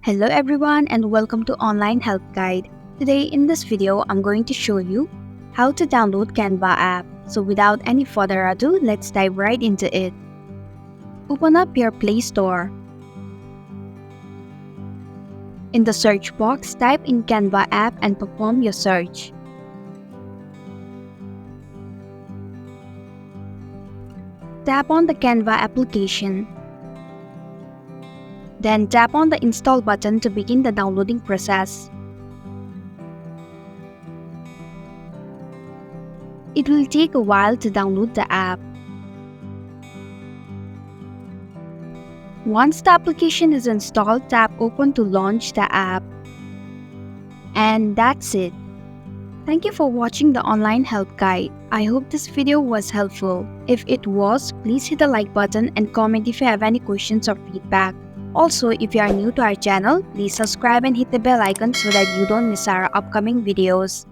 Hello everyone and welcome to Online Help Guide. Today in this video, I'm going to show you how to download Canva app. So without any further ado, let's dive right into it. Open up your Play Store. In the search box, type in Canva app and perform your search. Tap on the Canva application. Then tap on the install button to begin the downloading process. It will take a while to download the app. Once the application is installed, tap Open to launch the app. And that's it. Thank you for watching the Online Help Guide. I hope this video was helpful. If it was, please hit the like button and comment if you have any questions or feedback. Also, if you are new to our channel, please subscribe and hit the bell icon so that you don't miss our upcoming videos.